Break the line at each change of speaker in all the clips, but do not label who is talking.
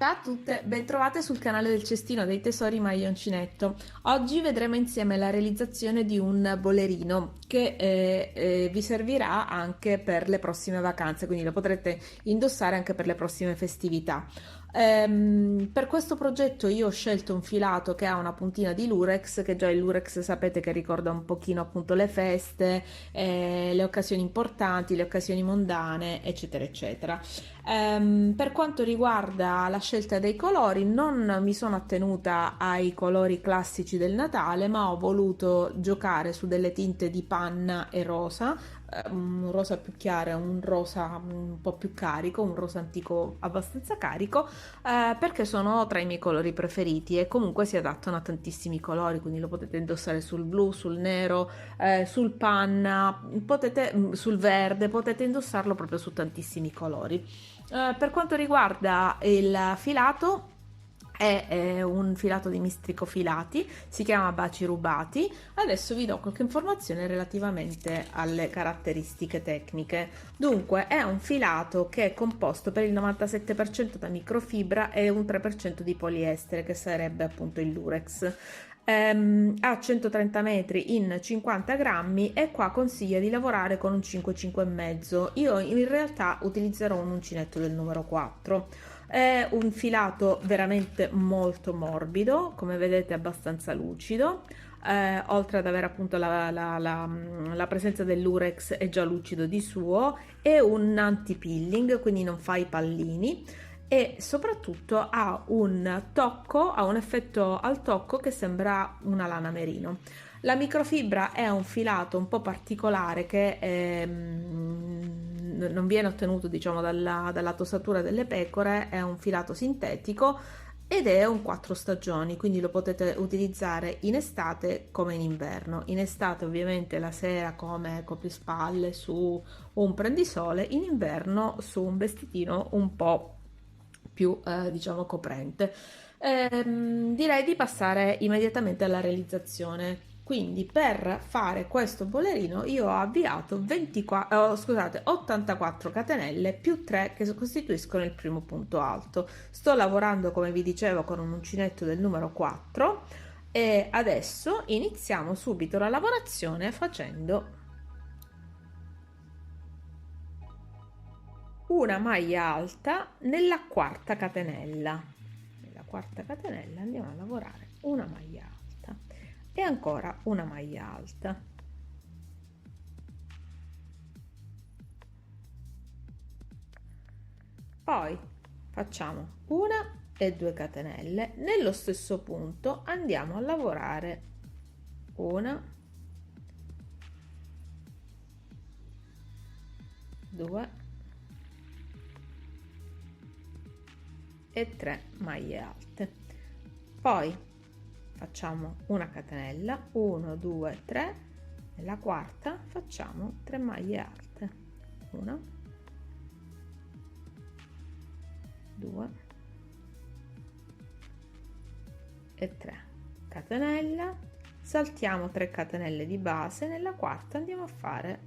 Ciao a tutte, bentrovate sul canale del Cestino dei Tesori Maglia Uncinetto. Oggi vedremo insieme la realizzazione di un bollerino che vi servirà anche per le prossime vacanze, quindi lo potrete indossare anche per le prossime festività. Per questo progetto io ho scelto un filato che ha una puntina di lurex, che già il lurex sapete che ricorda un pochino appunto le feste, le occasioni importanti, le occasioni mondane, eccetera, eccetera. Per quanto riguarda la scelta dei colori, non mi sono attenuta ai colori classici del Natale, ma ho voluto giocare su delle tinte di panna e rosa, un rosa più chiaro e un rosa un po' più carico, un rosa antico abbastanza carico, perché sono tra i miei colori preferiti e comunque si adattano a tantissimi colori, quindi lo potete indossare sul blu, sul nero, sul panna, sul verde, potete indossarlo proprio su tantissimi colori. Per quanto riguarda il filato, è un filato di mistrico filati, si chiama Baci Rubati. Adesso vi do qualche informazione relativamente alle caratteristiche tecniche. Dunque, è un filato che è composto per il 97% da microfibra e un 3% di poliestere, che sarebbe appunto il lurex. A 130 metri in 50 grammi e qua consiglia di lavorare con un 5,5,5. Io in realtà utilizzerò un uncinetto del numero 4. È un filato veramente molto morbido, come vedete abbastanza lucido, oltre ad avere appunto la presenza dell'urex, è già lucido di suo, è un anti-pilling, quindi non fa i pallini e soprattutto ha un effetto al tocco che sembra una lana merino. La microfibra è un filato un po' particolare che non viene ottenuto, diciamo, dalla tosatura delle pecore, è un filato sintetico ed è un 4 stagioni, quindi lo potete utilizzare in estate come in inverno. In estate ovviamente la sera come coprispalla su un prendisole, in inverno su un vestitino un po' più diciamo coprente. Direi di passare immediatamente alla realizzazione. Quindi per fare questo bollerino io ho avviato 84 catenelle più 3 che costituiscono il primo punto alto. Sto lavorando, come vi dicevo, con un uncinetto del numero 4 e adesso iniziamo subito la lavorazione facendo una maglia alta nella quarta catenella. Nella quarta catenella andiamo a lavorare una maglia alta e ancora una maglia alta. Poi facciamo una e 2 catenelle. Nello stesso punto andiamo a lavorare una, 2 e 3 maglie alte. Poi facciamo una catenella, 1 2 3, nella quarta facciamo 3 maglie alte, 1 2 e 3 catenella, saltiamo 3 catenelle di base, nella quarta andiamo a fare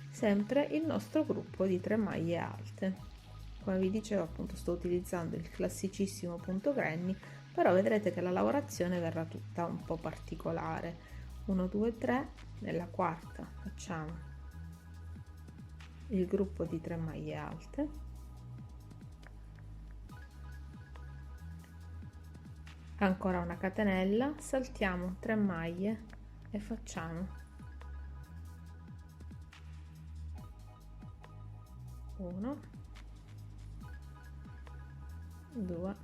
sempre il nostro gruppo di 3 maglie alte. Come vi dicevo, appunto, sto utilizzando il classicissimo punto granny, però vedrete che la lavorazione verrà tutta un po' particolare. 1 2 3, nella quarta facciamo il gruppo di 3 maglie alte, ancora una catenella, saltiamo 3 maglie e facciamo 1 2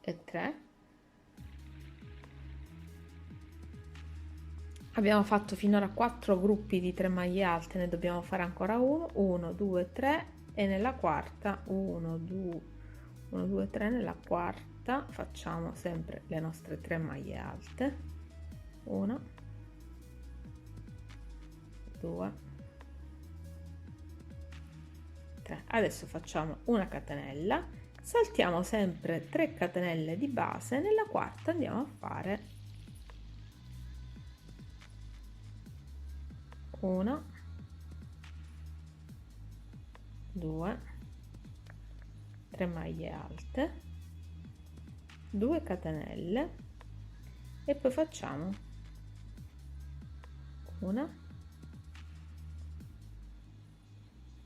e 3. Abbiamo fatto finora 4 gruppi di 3 maglie alte, ne dobbiamo fare ancora uno, 1 2 3 e nella quarta 1 2 3, nella quarta facciamo sempre le nostre 3 maglie alte, 1 2 3. Adesso facciamo una catenella, saltiamo sempre 3 catenelle di base, nella quarta andiamo a fare 1 2 3 maglie alte, 2 catenelle e poi facciamo una,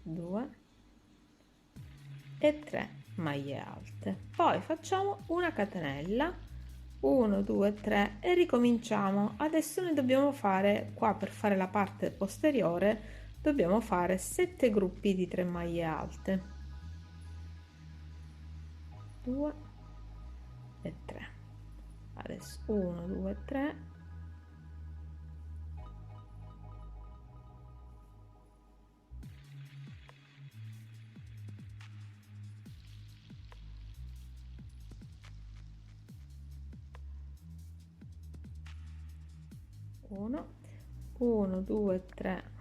2 e 3 maglie alte, poi facciamo una catenella, 1 2 3 e ricominciamo. Adesso noi dobbiamo fare qua, per fare la parte posteriore dobbiamo fare 7 gruppi di 3 maglie alte, 2 e 3. Adesso 1 2 3, 1 1 2 3,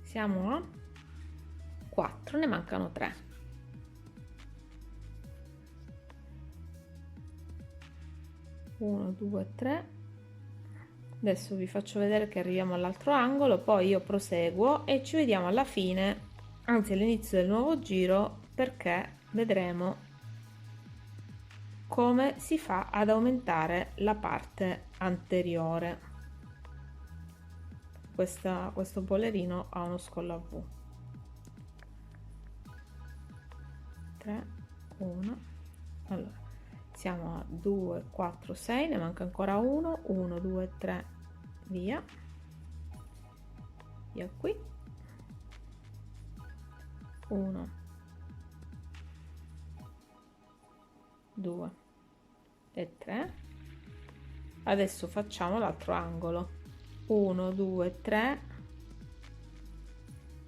siamo a 4, ne mancano 3. 1 2 3. Adesso vi faccio vedere che arriviamo all'altro angolo, poi io proseguo e ci vediamo alla fine, anzi all'inizio del nuovo giro, perché vedremo come si fa ad aumentare la parte anteriore. Questo bollerino ha uno scollo a V. 3 1. Allora siamo a 2 4 6, ne manca ancora uno, 1 2 3, via qui, 1 2 e 3. Adesso facciamo l'altro angolo, 1 2 3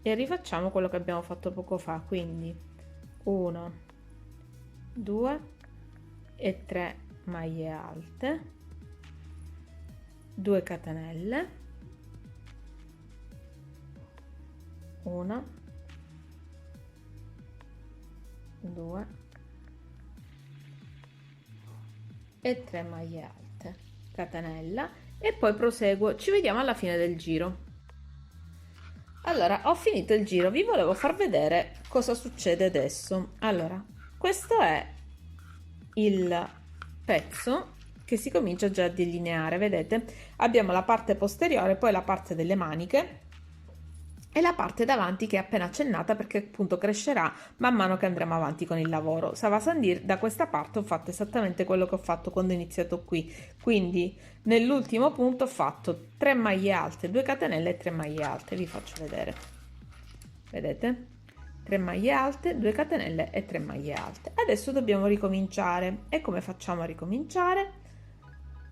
e rifacciamo quello che abbiamo fatto poco fa, quindi 1 2 e 3 maglie alte, 2 catenelle, 1 2 e 3 maglie alte, catenella e poi proseguo. Ci vediamo alla fine del giro. Allora, ho finito il giro, vi volevo far vedere cosa succede adesso. Allora, questo è il pezzo che si comincia già a delineare, vedete? Abbiamo la parte posteriore, poi la parte delle maniche e la parte davanti che è appena accennata, perché appunto crescerà man mano che andremo avanti con il lavoro. Ça va sans dire, da questa parte ho fatto esattamente quello che ho fatto quando ho iniziato qui, quindi nell'ultimo punto ho fatto 3 maglie alte, 2 catenelle e 3 maglie alte. Vi faccio vedere, vedete? 3 maglie alte, 2 catenelle e 3 maglie alte. Adesso dobbiamo ricominciare. E come facciamo a ricominciare?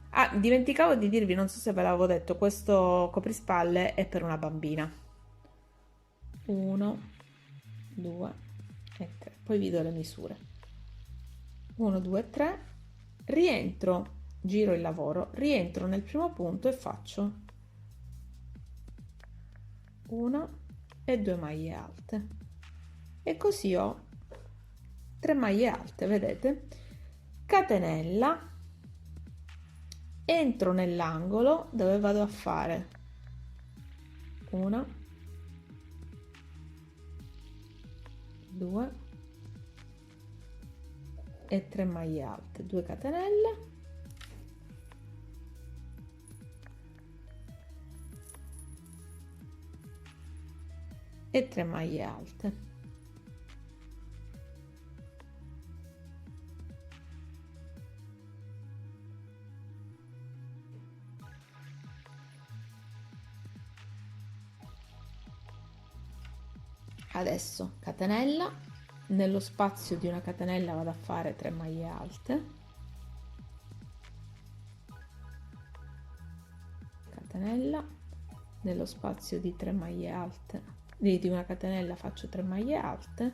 Ah, dimenticavo di dirvi, non so se ve l'avevo detto, questo coprispalle è per una bambina. 1 2 e 3, poi vi do le misure. 1 2 3, rientro, giro il lavoro, rientro nel primo punto e faccio 1 e 2 maglie alte e così ho 3 maglie alte, vedete? Catenella, entro nell'angolo dove vado a fare 1 2 e 3 maglie alte, 2 catenelle, e 3 maglie alte. Adesso catenella, nello spazio di una catenella vado a fare 3 maglie alte, catenella, nello spazio di 3 maglie alte, di una catenella faccio 3 maglie alte,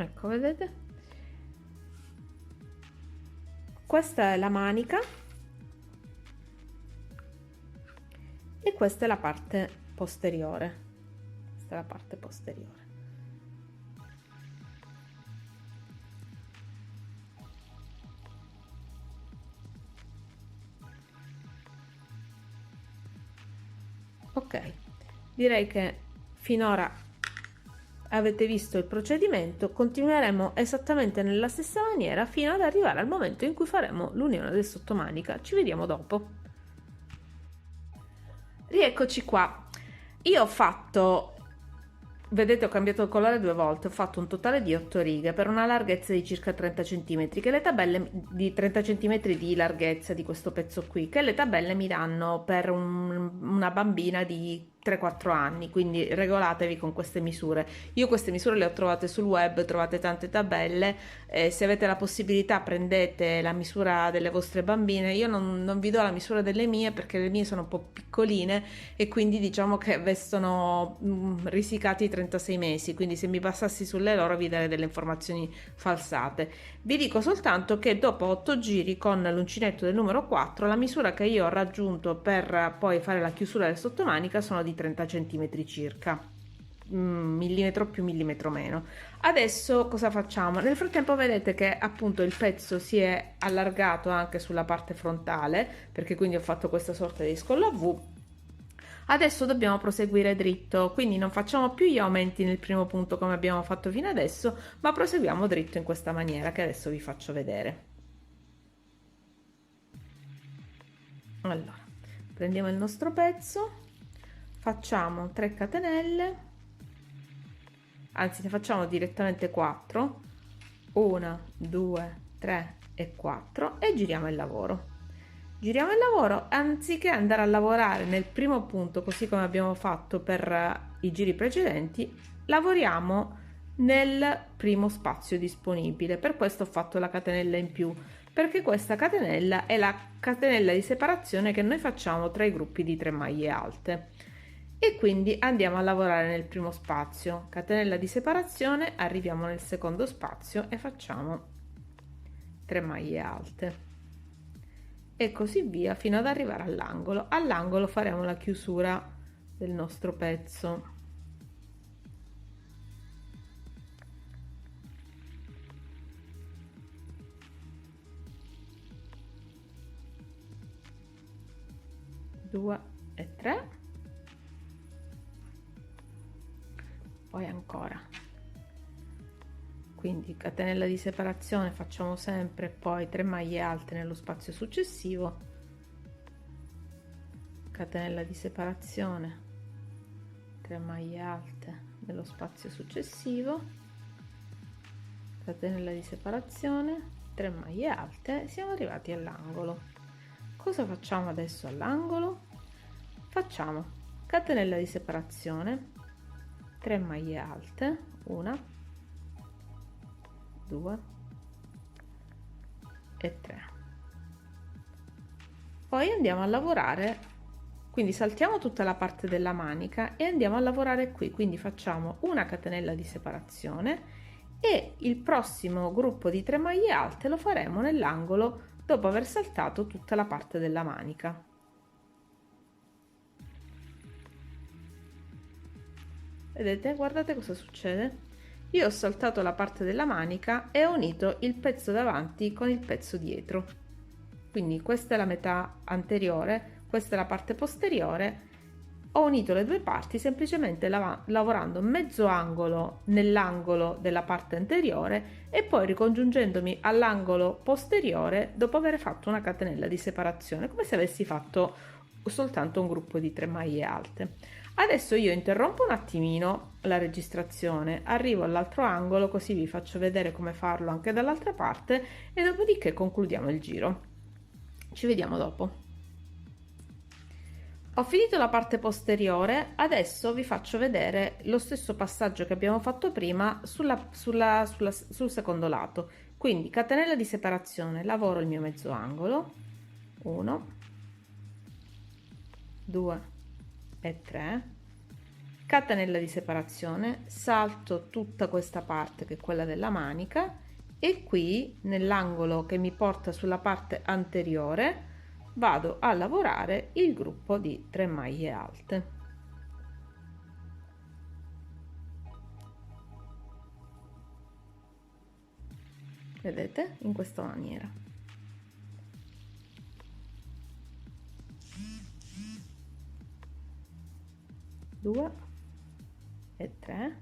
Ecco, vedete? Questa è la manica e questa è la parte posteriore. Questa è la parte posteriore. Ok, direi che finora avete visto il procedimento, continueremo esattamente nella stessa maniera fino ad arrivare al momento in cui faremo l'unione del sottomanica. Ci vediamo dopo. Rieccoci qua. Io ho fatto, vedete, ho cambiato il colore 2 volte, ho fatto un totale di 8 righe per una larghezza di circa 30 cm, che le tabelle di 30 cm di larghezza di questo pezzo qui, che le tabelle mi danno per una bambina di 3-4 anni, quindi regolatevi con queste misure. Io queste misure le ho trovate sul web, trovate tante tabelle, se avete la possibilità prendete la misura delle vostre bambine. Io non vi do la misura delle mie perché le mie sono un po' piccoline e quindi diciamo che vestono risicati 36 mesi, quindi se mi passassi sulle loro vi darei delle informazioni falsate. Vi dico soltanto che dopo 8 giri con l'uncinetto del numero 4 la misura che io ho raggiunto per poi fare la chiusura del sottomanica sono di 30 cm circa, millimetro più millimetro meno. Adesso cosa facciamo? Nel frattempo vedete che appunto il pezzo si è allargato anche sulla parte frontale, perché quindi ho fatto questa sorta di scollo a V. Adesso dobbiamo proseguire dritto, quindi non facciamo più gli aumenti nel primo punto come abbiamo fatto fino adesso, ma proseguiamo dritto in questa maniera che adesso vi faccio vedere. Allora, prendiamo il nostro pezzo, facciamo 3 catenelle, anzi ne facciamo direttamente 4, 1, 2, 3 e 4 e giriamo il lavoro. Giriamo il lavoro, anziché andare a lavorare nel primo punto così come abbiamo fatto per i giri precedenti, lavoriamo nel primo spazio disponibile. Per questo ho fatto la catenella in più, perché questa catenella è la catenella di separazione che noi facciamo tra i gruppi di 3 maglie alte. E quindi andiamo a lavorare nel primo spazio, catenella di separazione, arriviamo nel secondo spazio e facciamo 3 maglie alte e così via fino ad arrivare all'angolo. All'angolo faremo la chiusura del nostro pezzo. Due e 3, poi ancora, quindi catenella di separazione facciamo sempre, poi 3 maglie alte nello spazio successivo, catenella di separazione, 3 maglie alte nello spazio successivo, catenella di separazione, 3 maglie alte, siamo arrivati all'angolo. Cosa facciamo adesso all'angolo? Facciamo catenella di separazione, 3 maglie alte, 1, 2 e 3. Poi andiamo a lavorare, quindi saltiamo tutta la parte della manica e andiamo a lavorare qui, quindi facciamo una catenella di separazione e il prossimo gruppo di 3 maglie alte lo faremo nell'angolo dopo aver saltato tutta la parte della manica. Vedete? Guardate cosa succede. Io ho saltato la parte della manica e ho unito il pezzo davanti con il pezzo dietro, quindi questa è la metà anteriore, questa è la parte posteriore. Ho unito le due parti semplicemente lavorando mezzo angolo nell'angolo della parte anteriore e poi ricongiungendomi all'angolo posteriore dopo aver fatto una catenella di separazione, come se avessi fatto soltanto un gruppo di 3 maglie alte. Adesso io interrompo un attimino la registrazione, arrivo all'altro angolo così vi faccio vedere come farlo anche dall'altra parte e dopodiché concludiamo il giro. Ci vediamo dopo. Ho finito la parte posteriore, adesso vi faccio vedere lo stesso passaggio che abbiamo fatto prima sul secondo lato. Quindi catenella di separazione, lavoro il mio mezzo angolo, 1, 2 e 3, catenella di separazione, salto tutta questa parte che è quella della manica e qui nell'angolo che mi porta sulla parte anteriore vado a lavorare il gruppo di 3 maglie alte. Vedete? In questa maniera. Due e 3,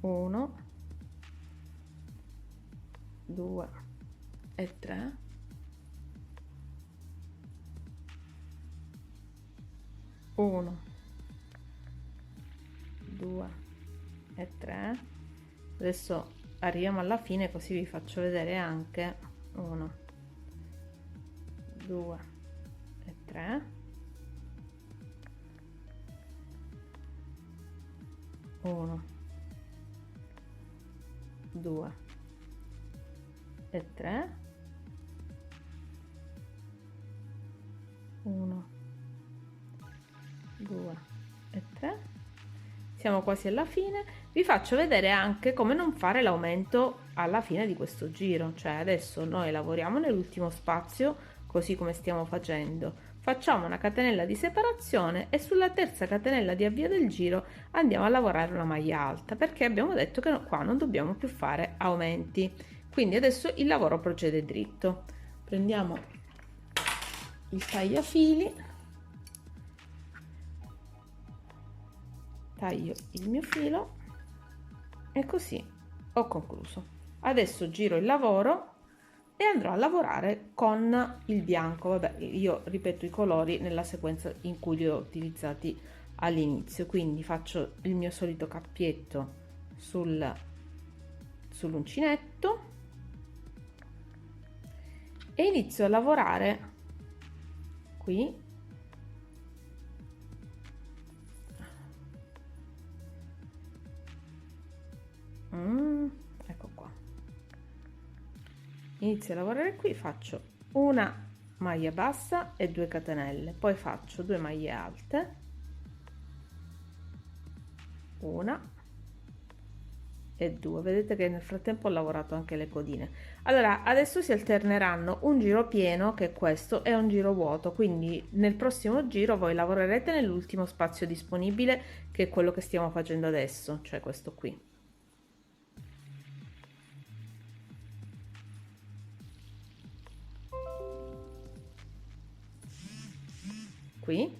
1, 2 e 3, 1, 2 e 3. Adesso arriviamo alla fine così vi faccio vedere anche 1, 2 e 3, 1, 2 e 3, 1, 2 e 3. Siamo quasi alla fine. Vi faccio vedere anche come non fare l'aumento alla fine di questo giro, cioè adesso noi lavoriamo nell'ultimo spazio così come stiamo facendo, facciamo una catenella di separazione e sulla terza catenella di avvio del giro andiamo a lavorare una maglia alta, perché abbiamo detto che qua non dobbiamo più fare aumenti. Quindi adesso il lavoro procede dritto. Prendiamo il tagliafili, taglio il mio filo e così ho concluso. Adesso giro il lavoro e andrò a lavorare con il bianco. Vabbè, io ripeto i colori nella sequenza in cui li ho utilizzati all'inizio, quindi faccio il mio solito cappietto sull'uncinetto e inizio a lavorare qui ecco qua, inizio a lavorare qui, faccio una maglia bassa e 2 catenelle, poi faccio 2 maglie alte, una e 2. Vedete che nel frattempo ho lavorato anche le codine. Allora adesso si alterneranno un giro pieno, che è questo, e un giro vuoto, quindi nel prossimo giro voi lavorerete nell'ultimo spazio disponibile, che è quello che stiamo facendo adesso, cioè questo qui. Qui,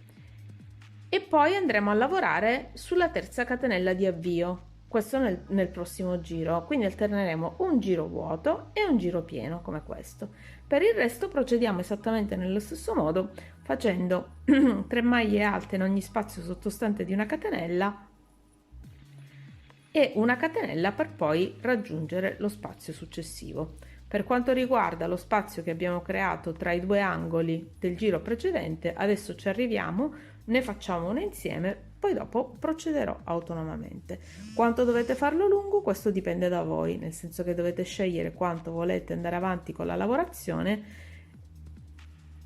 e poi andremo a lavorare sulla terza catenella di avvio, questo nel prossimo giro, quindi alterneremo un giro vuoto e un giro pieno come questo. Per il resto procediamo esattamente nello stesso modo, facendo 3 maglie alte in ogni spazio sottostante di una catenella e una catenella per poi raggiungere lo spazio successivo. Per quanto riguarda lo spazio che abbiamo creato tra i 2 angoli del giro precedente, adesso ci arriviamo, ne facciamo uno insieme, poi dopo procederò autonomamente. Quanto dovete farlo lungo? Questo dipende da voi, nel senso che dovete scegliere quanto volete andare avanti con la lavorazione.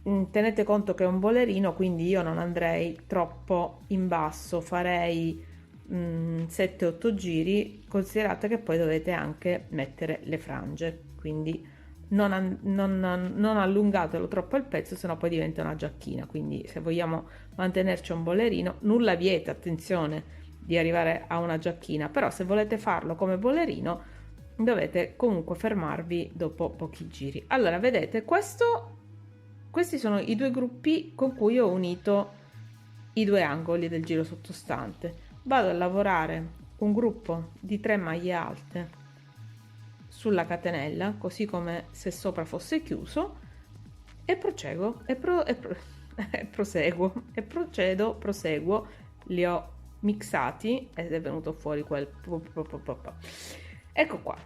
Tenete conto che è un bolerino, quindi io non andrei troppo in basso, farei 7-8 giri, considerate che poi dovete anche mettere le frange, quindi non allungatelo troppo il pezzo, sennò poi diventa una giacchina. Quindi se vogliamo mantenerci un bolerino, nulla vieta, attenzione, di arrivare a una giacchina, però se volete farlo come bolerino dovete comunque fermarvi dopo pochi giri. Allora vedete, questi sono i 2 gruppi con cui ho unito i 2 angoli del giro sottostante. Vado a lavorare un gruppo di 3 maglie alte sulla catenella, così come se sopra fosse chiuso, e procedo proseguo, li ho mixati ed è venuto fuori quel ecco qua,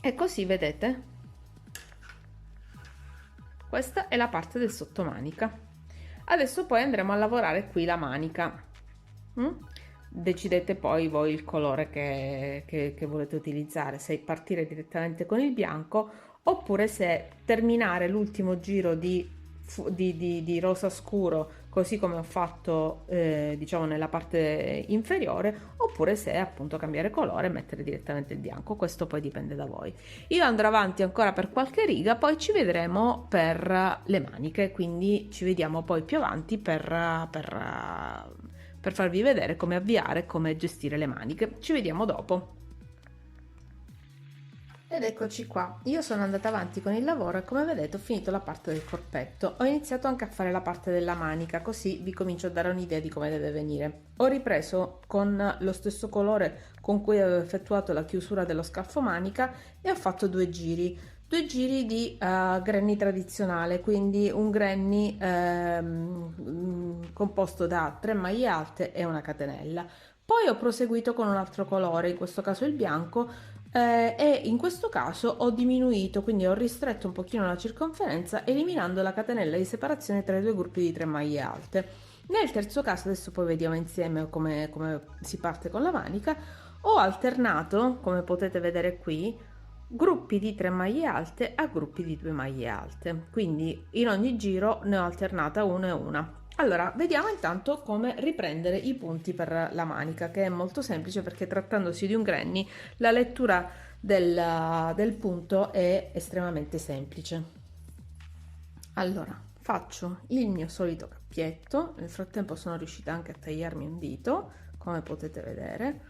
e così vedete questa è la parte del sottomanica. Adesso poi andremo a lavorare qui la manica. Decidete poi voi il colore che volete utilizzare, se partire direttamente con il bianco oppure se terminare l'ultimo giro di rosa scuro così come ho fatto diciamo nella parte inferiore, oppure se appunto cambiare colore e mettere direttamente il bianco. Questo poi dipende da voi. Io andrò avanti ancora per qualche riga, poi ci vedremo per le maniche, quindi ci vediamo poi più avanti per farvi vedere come avviare e come gestire le maniche. Ci vediamo dopo. Ed eccoci qua, io sono andata avanti con il lavoro e come vedete ho finito la parte del corpetto, ho iniziato anche a fare la parte della manica, così vi comincio a dare un'idea di come deve venire. Ho ripreso con lo stesso colore con cui avevo effettuato la chiusura dello scalfo manica e ho fatto due giri di granny tradizionale, quindi un granny composto da 3 maglie alte e una catenella. Poi ho proseguito con un altro colore, in questo caso il bianco, e in questo caso ho diminuito, quindi ho ristretto un pochino la circonferenza eliminando la catenella di separazione tra i due gruppi di 3 maglie alte. Nel terzo caso, adesso poi vediamo insieme come si parte con la manica, ho alternato, come potete vedere qui, gruppi di 3 maglie alte a gruppi di 2 maglie alte, quindi in ogni giro ne ho alternata una e una. Allora, vediamo intanto come riprendere i punti per la manica, che è molto semplice perché trattandosi di un granny la lettura del punto è estremamente semplice. Allora, faccio il mio solito cappietto, nel frattempo sono riuscita anche a tagliarmi un dito, come potete vedere.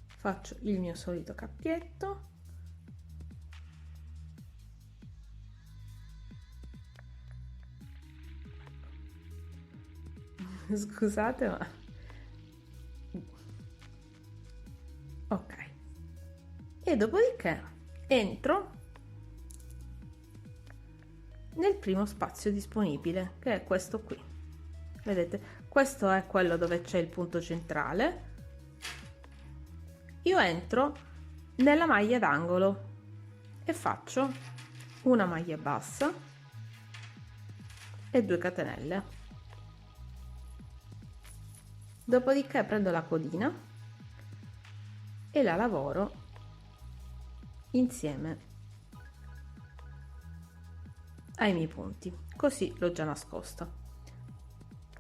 Faccio il mio solito cappietto. Scusate, ma ok, e dopodiché entro nel primo spazio disponibile, che è questo qui. Vedete, questo è quello dove c'è il punto centrale. Io entro nella maglia d'angolo e faccio una maglia bassa e 2 catenelle. Dopodiché prendo la codina e la lavoro insieme ai miei punti, così l'ho già nascosta.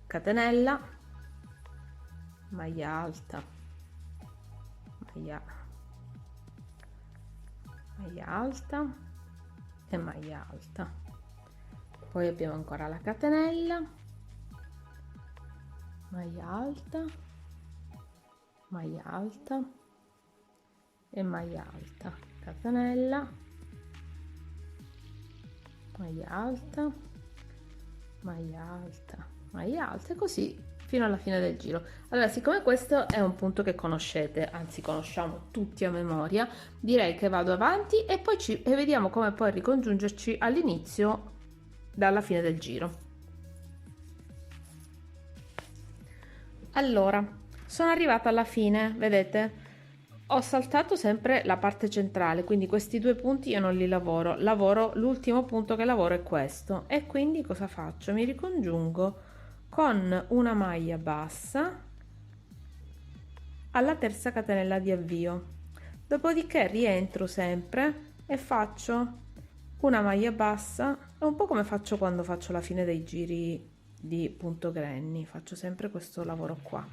Catenella, maglia alta, maglia alta e maglia alta. Poi abbiamo ancora la catenella, maglia alta e maglia alta, catenella, maglia alta, maglia alta e così fino alla fine del giro. Allora, siccome questo è un punto che conoscete, anzi conosciamo tutti a memoria, direi che vado avanti e poi vediamo come poi ricongiungerci all'inizio dalla fine del giro. Allora, sono arrivata alla fine, vedete? Ho saltato sempre la parte centrale, quindi questi 2 punti io non li lavoro, l'ultimo punto che lavoro è questo e quindi cosa faccio? Mi ricongiungo con una maglia bassa alla terza catenella di avvio, dopodiché rientro sempre e faccio una maglia bassa, è un po' come faccio quando faccio la fine dei giri di punto granny, faccio sempre questo lavoro qua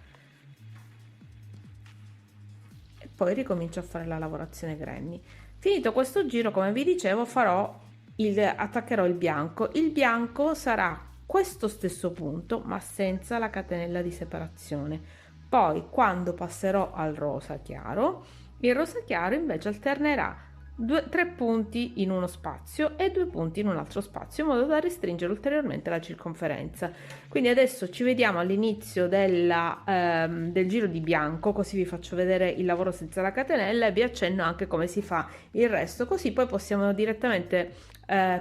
e poi ricomincio a fare la lavorazione granny. Finito questo giro, come vi dicevo, attaccherò il bianco sarà questo stesso punto ma senza la catenella di separazione. Poi quando passerò al rosa chiaro, il rosa chiaro invece alternerà 3 punti in uno spazio e 2 punti in un altro spazio in modo da restringere ulteriormente la circonferenza. Quindi adesso ci vediamo all'inizio del giro di bianco, così vi faccio vedere il lavoro senza la catenella e vi accenno anche come si fa il resto, così poi possiamo direttamente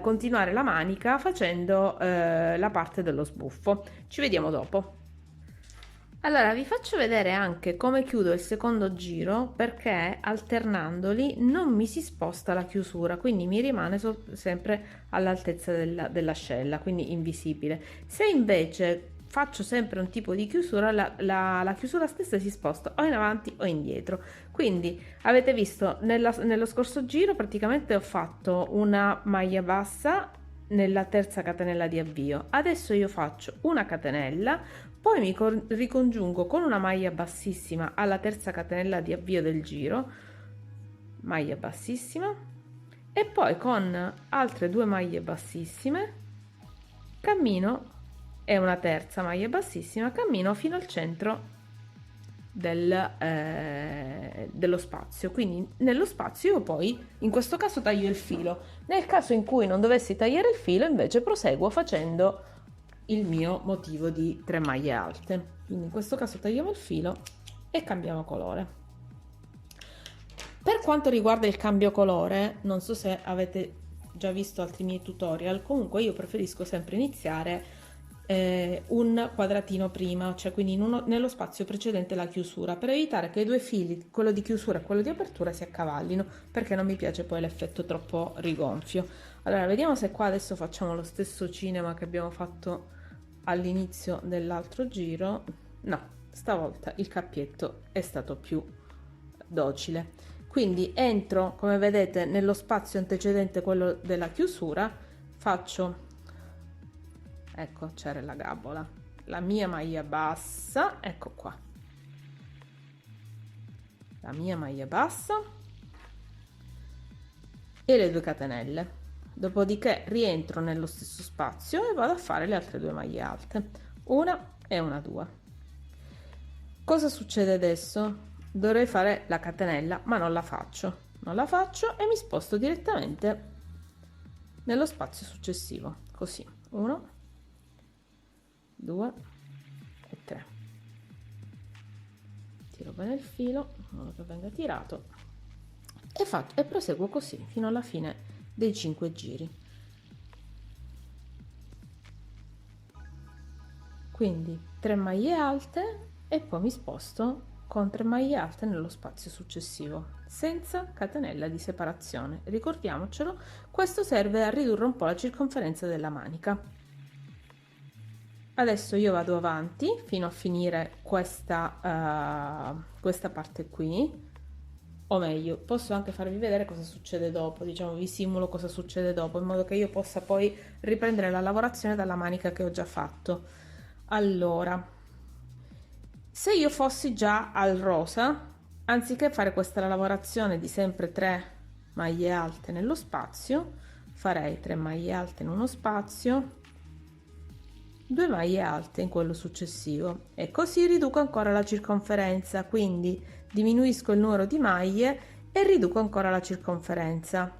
continuare la manica facendo la parte dello sbuffo. Ci vediamo dopo. Allora, vi faccio vedere anche come chiudo il secondo giro, perché alternandoli non mi si sposta la chiusura, quindi mi rimane sempre all'altezza dell'ascella, quindi invisibile. Se invece faccio sempre un tipo di chiusura, la chiusura stessa si sposta o in avanti o indietro. Quindi avete visto nello scorso giro praticamente ho fatto una maglia bassa nella terza catenella di avvio. Adesso io faccio una catenella, poi mi ricongiungo con una maglia bassissima alla terza catenella di avvio del giro, maglia bassissima, e poi con altre 2 maglie bassissime cammino, e una terza maglia bassissima, cammino fino al centro dello spazio. Quindi nello spazio io poi in questo caso taglio il filo. Nel caso in cui non dovessi tagliare il filo, invece proseguo facendo il mio motivo di 3 maglie alte. Quindi in questo caso tagliamo il filo e cambiamo colore. Per quanto riguarda il cambio colore, non so se avete già visto altri miei tutorial, comunque io preferisco sempre iniziare un quadratino prima, cioè quindi nello spazio precedente la chiusura, per evitare che i 2 fili, quello di chiusura e quello di apertura, si accavallino, perché non mi piace poi l'effetto troppo rigonfio. Allora vediamo se qua adesso facciamo lo stesso cinema che abbiamo fatto all'inizio dell'altro giro. No, stavolta il cappietto è stato più docile. Quindi entro, come vedete, nello spazio antecedente quello della chiusura, faccio, ecco, c'era la gabola, la mia maglia bassa, ecco qua, la mia maglia bassa e le 2 catenelle. Dopodiché rientro nello stesso spazio e vado a fare le altre 2 maglie alte, una e una 2. Cosa succede adesso? Dovrei fare la catenella, ma non la faccio e mi sposto direttamente nello spazio successivo, così, 1, 2 e 3. Tiro bene il filo in modo che venga tirato e proseguo così fino alla fine dei 5 giri. Quindi 3 maglie alte e poi mi sposto con 3 maglie alte nello spazio successivo, senza catenella di separazione. Ricordiamocelo, questo serve a ridurre un po' la circonferenza della manica. Adesso io vado avanti fino a finire questa parte qui, o meglio, posso anche farvi vedere cosa succede dopo, diciamo vi simulo cosa succede dopo, in modo che io possa poi riprendere la lavorazione dalla manica che ho già fatto. Allora, se io fossi già al rosa, anziché fare questa lavorazione di sempre 3 maglie alte nello spazio, farei 3 maglie alte in uno spazio, 2 maglie alte in quello successivo, e così riduco ancora la circonferenza, quindi diminuisco il numero di maglie e riduco ancora la circonferenza.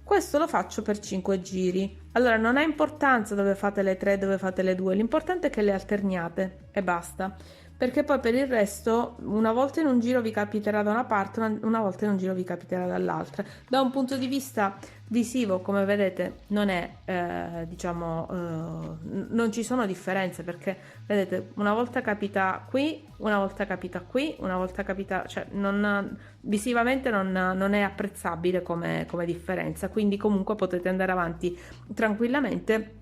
Questo lo faccio per 5 giri. Allora non ha importanza dove fate le 3, dove fate le 2, l'importante è che le alterniate e basta, perché poi per il resto una volta in un giro vi capiterà da una parte, una volta in un giro vi capiterà dall'altra. Da un punto di vista visivo, come vedete, non è non ci sono differenze, perché vedete, una volta capita qui, una volta capita qui, una volta capita, cioè visivamente non è apprezzabile come differenza, quindi comunque potete andare avanti tranquillamente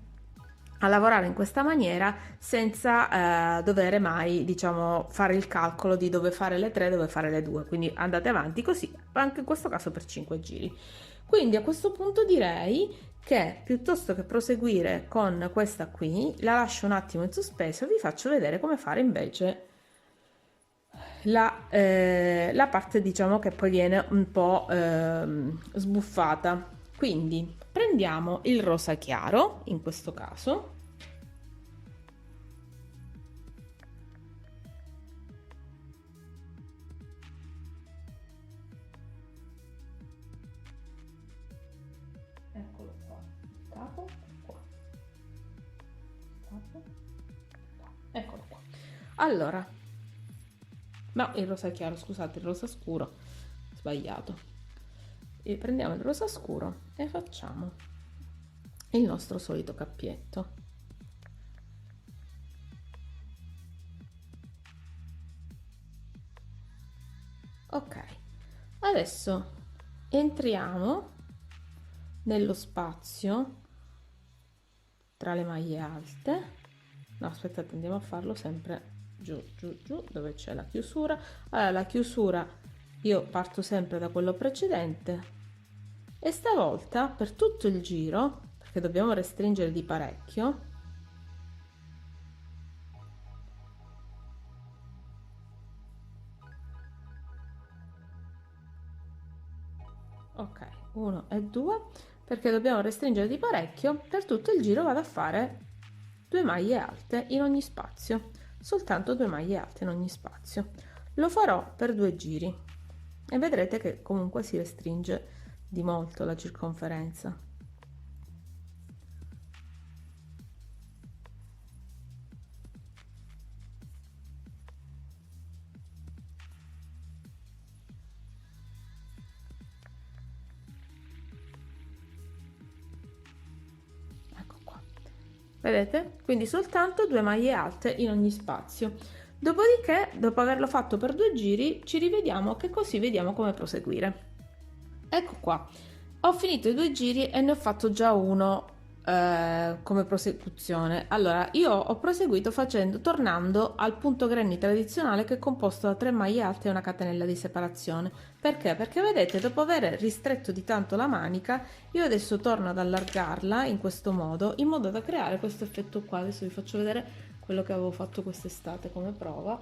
a lavorare in questa maniera senza dover mai, diciamo, fare il calcolo di dove fare le 3, dove fare le 2, quindi andate avanti così, anche in questo caso per 5 giri. Quindi a questo punto direi che piuttosto che proseguire con questa qui, la lascio un attimo in sospeso e vi faccio vedere come fare invece la parte, diciamo, che poi viene un po' sbuffata. Quindi prendiamo il rosa chiaro, in questo caso, eccolo qua, capo, qua, capo, qua. Eccolo qua. Allora, no, il rosa chiaro, scusate, il rosa scuro, sbagliato. E prendiamo il rosa scuro e facciamo il nostro solito cappietto. Ok, adesso entriamo nello spazio tra le maglie alte. No, aspettate, andiamo a farlo sempre giù giù giù dove c'è la chiusura. Allora, la chiusura io parto sempre da quello precedente e stavolta per tutto il giro, che dobbiamo restringere di parecchio. Ok, 1 e 2, perché dobbiamo restringere di parecchio. Per tutto il giro vado a fare 2 maglie alte in ogni spazio, soltanto 2 maglie alte in ogni spazio. Lo farò per 2 giri e vedrete che comunque si restringe di molto la circonferenza. Ecco qua, vedete? Quindi soltanto 2 maglie alte in ogni spazio. Dopodiché, dopo averlo fatto per 2 giri, ci rivediamo, che così vediamo come proseguire. Ecco qua, ho finito i 2 giri e ne ho fatto già uno come prosecuzione. Allora, io ho proseguito tornando al punto granny tradizionale, che è composto da 3 maglie alte e una catenella di separazione. Perché? Perché vedete, dopo aver ristretto di tanto la manica, io adesso torno ad allargarla in questo modo, in modo da creare questo effetto qua. Adesso vi faccio vedere quello che avevo fatto quest'estate come prova,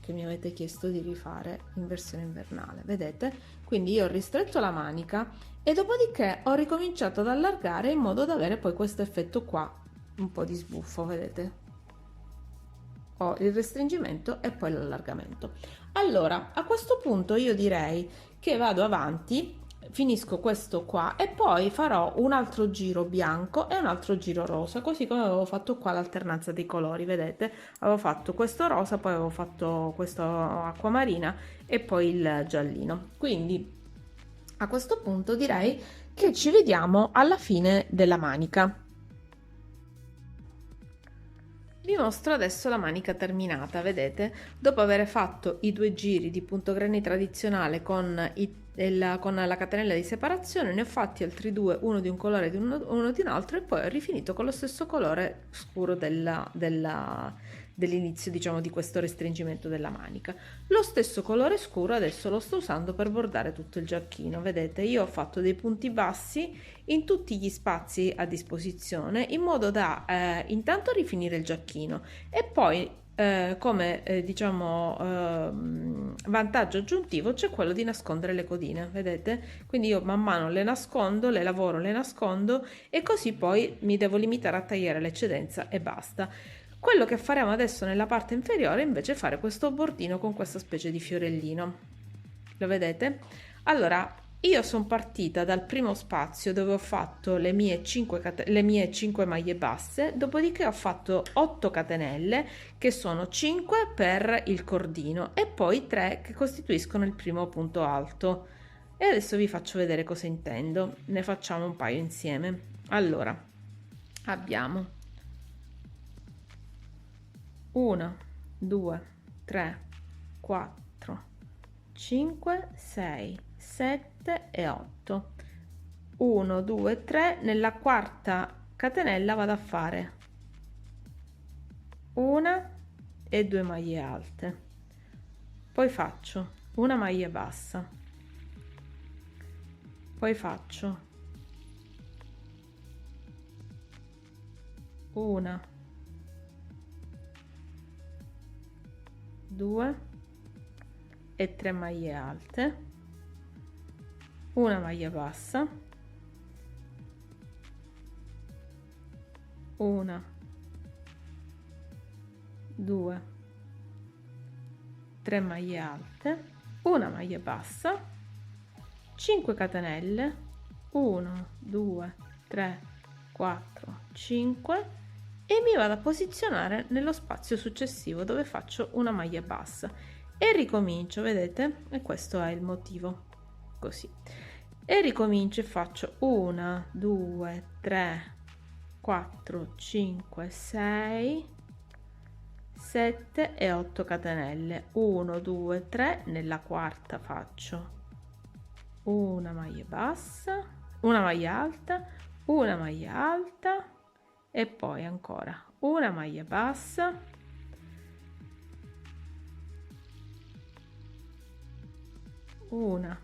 che mi avete chiesto di rifare in versione invernale. Vedete? Quindi io ho ristretto la manica e dopodiché ho ricominciato ad allargare in modo da avere poi questo effetto qua, un po' di sbuffo, vedete? Ho il restringimento e poi l'allargamento. Allora, a questo punto io direi che vado avanti, finisco questo qua e poi farò un altro giro bianco e un altro giro rosa, così come avevo fatto qua l'alternanza dei colori. Vedete, avevo fatto questo rosa, poi avevo fatto questo acquamarina e poi il giallino. Quindi a questo punto direi che ci vediamo alla fine della manica. Vi mostro adesso la manica terminata. Vedete, dopo aver fatto i 2 giri di punto granny tradizionale con la catenella di separazione, ne ho fatti altri 2, uno di un colore e uno di un altro, e poi ho rifinito con lo stesso colore scuro dell'inizio, diciamo, di questo restringimento della manica. Lo stesso colore scuro adesso lo sto usando per bordare tutto il giacchino. Vedete, io ho fatto dei punti bassi in tutti gli spazi a disposizione, in modo da intanto rifinire il giacchino e poi come diciamo vantaggio aggiuntivo c'è quello di nascondere le codine. Vedete, quindi io man mano le nascondo, le lavoro, le nascondo, e così poi mi devo limitare a tagliare l'eccedenza e basta. Quello che faremo adesso nella parte inferiore invece è fare questo bordino con questa specie di fiorellino. Lo vedete? Allora, io sono partita dal primo spazio dove ho fatto le mie 5 maglie basse, dopodiché ho fatto 8 catenelle, che sono 5 per il cordino e poi 3 che costituiscono il primo punto alto. E adesso vi faccio vedere cosa intendo. Ne facciamo un paio insieme. Allora, abbiamo 1, 2, 3, 4, 5, 6, 7 e 8. 1, 2, 3. Nella quarta catenella vado a fare una e 2 maglie alte, poi faccio una maglia bassa, poi faccio una, 2 e 3 maglie alte, una maglia bassa, una, 2, 3 maglie alte, una maglia bassa, 5 catenelle, 1, 2, 3, 4, 5, e mi vado a posizionare nello spazio successivo dove faccio una maglia bassa e ricomincio. Vedete? E questo è il motivo. Così, e ricomincio e faccio 1, 2, 3, 4, 5, 6, 7 e 8 catenelle. 1, 2, 3. Nella quarta faccio una maglia bassa, una maglia alta e poi ancora una maglia bassa, una,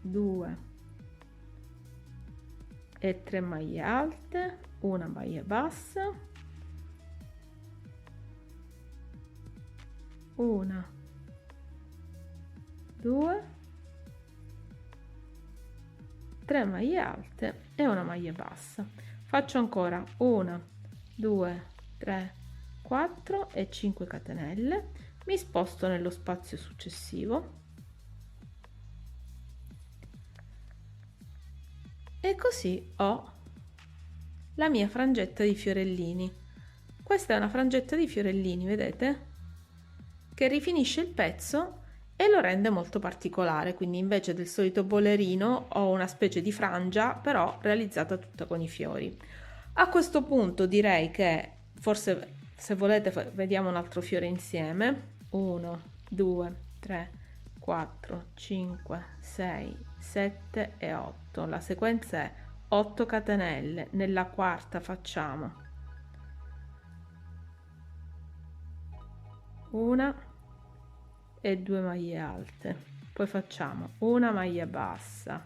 2, e 3 maglie alte, una maglia bassa, una, 2, 3 maglie alte e una maglia bassa. Faccio ancora 1, 2, 3, 4 e 5 catenelle, mi sposto nello spazio successivo e così ho la mia frangetta di fiorellini. Questa è una frangetta di fiorellini, vedete? Che rifinisce il pezzo e lo rende molto particolare, quindi invece del solito bollerino ho una specie di frangia però realizzata tutta con i fiori. A questo punto direi che forse, se volete, vediamo un altro fiore insieme. 1, 2, 3, 4, 5, 6, 7 e 8. La sequenza è 8 catenelle, nella quarta facciamo una e 2 maglie alte, poi facciamo una maglia bassa,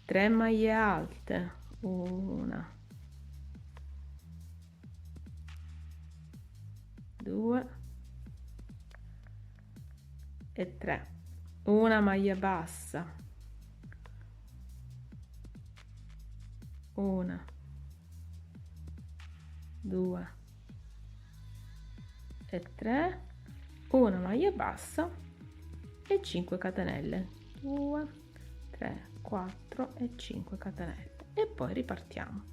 3 maglie alte, una, 2 e 3, una maglia bassa, una, 2 e 3, una maglia bassa e 5 catenelle, 2, 3, 4 e 5 catenelle e poi ripartiamo.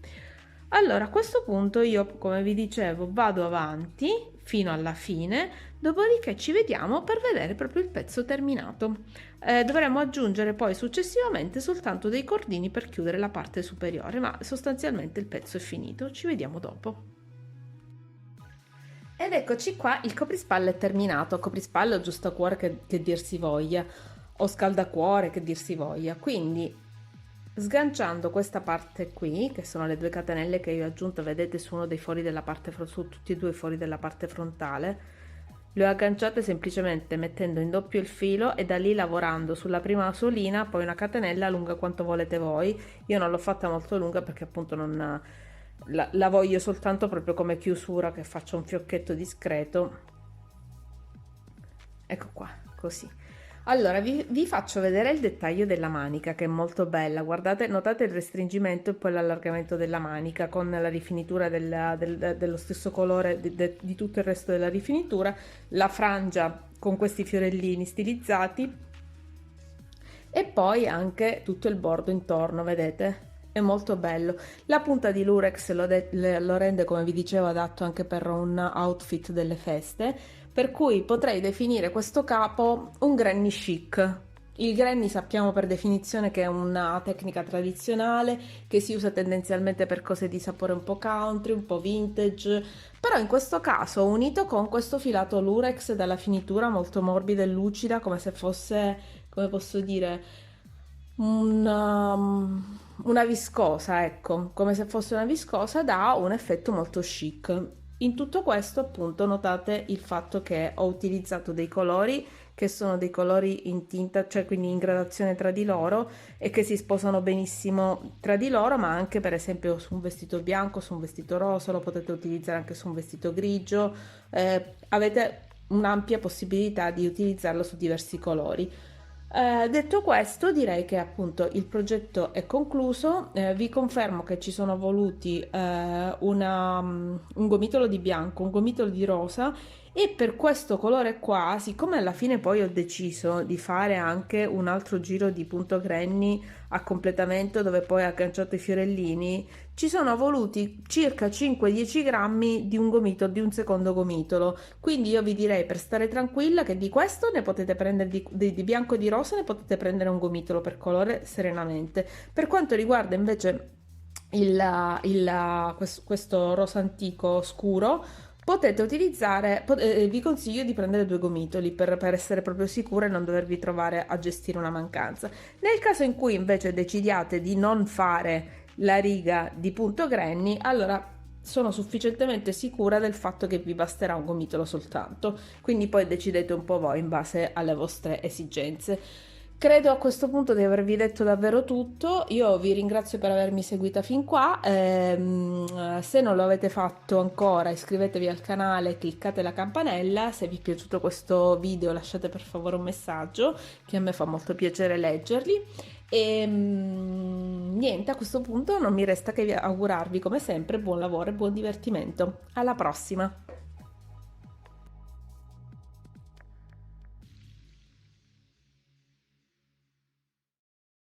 Allora, a questo punto io, come vi dicevo, vado avanti fino alla fine, dopodiché ci vediamo per vedere proprio il pezzo terminato. Dovremo aggiungere poi successivamente soltanto dei cordini per chiudere la parte superiore, ma sostanzialmente il pezzo è finito. Ci vediamo dopo. Ed eccoci qua, il coprispalle è terminato, coprispalle o giustacuore che dir si voglia, o scaldacuore che dir si voglia. Quindi sganciando questa parte qui, che sono le 2 catenelle che io ho aggiunto, vedete, su uno dei fori della parte su tutti e 2 i fori della parte frontale, le ho agganciate semplicemente mettendo in doppio il filo e da lì lavorando sulla prima solina, poi una catenella lunga quanto volete voi. Io non l'ho fatta molto lunga perché appunto non la voglio soltanto proprio come chiusura, che faccio un fiocchetto discreto. Ecco qua, così. Allora vi faccio vedere il dettaglio della manica, che è molto bella. Guardate, notate il restringimento e poi l'allargamento della manica con la rifinitura dello stesso colore di tutto il resto della rifinitura, la frangia con questi fiorellini stilizzati e poi anche tutto il bordo intorno, vedete? È molto bello. La punta di lurex lo rende, come vi dicevo, adatto anche per un outfit delle feste, per cui potrei definire questo capo un granny chic. Il granny sappiamo per definizione che è una tecnica tradizionale che si usa tendenzialmente per cose di sapore un po' country, un po' vintage, però in questo caso unito con questo filato lurex dalla finitura molto morbida e lucida, come se fosse, come posso dire, una viscosa, ecco, come se fosse una viscosa, dà un effetto molto chic. In tutto questo, appunto, notate il fatto che ho utilizzato dei colori che sono dei colori in tinta, cioè quindi in gradazione tra di loro, e che si sposano benissimo tra di loro, ma anche per esempio su un vestito bianco, su un vestito rosa, lo potete utilizzare anche su un vestito grigio, avete un'ampia possibilità di utilizzarlo su diversi colori. Detto questo, direi che appunto il progetto è concluso. Vi confermo che ci sono voluti un gomitolo di bianco, un gomitolo di rosa, e per questo colore qua, siccome alla fine poi ho deciso di fare anche un altro giro di punto granny a completamento dove poi ho agganciato i fiorellini, ci sono voluti circa 5-10 grammi di un gomitolo, di un secondo gomitolo. Quindi io vi direi, per stare tranquilla, che di questo ne potete prendere, di bianco e di rosa ne potete prendere un gomitolo per colore serenamente. Per quanto riguarda invece questo rosa antico scuro, potete utilizzare, vi consiglio di prendere 2 gomitoli per essere proprio sicure e non dovervi trovare a gestire una mancanza. Nel caso in cui invece decidiate di non fare la riga di punto granny, allora sono sufficientemente sicura del fatto che vi basterà un gomitolo soltanto, quindi poi decidete un po' voi in base alle vostre esigenze. Credo a questo punto di avervi detto davvero tutto. Io vi ringrazio per avermi seguita fin qua. Se non lo avete fatto ancora, iscrivetevi al canale, cliccate la campanella. Se vi è piaciuto questo video, lasciate per favore un messaggio, che a me fa molto piacere leggerli. Niente, a questo punto non mi resta che augurarvi come sempre buon lavoro e buon divertimento. Alla prossima!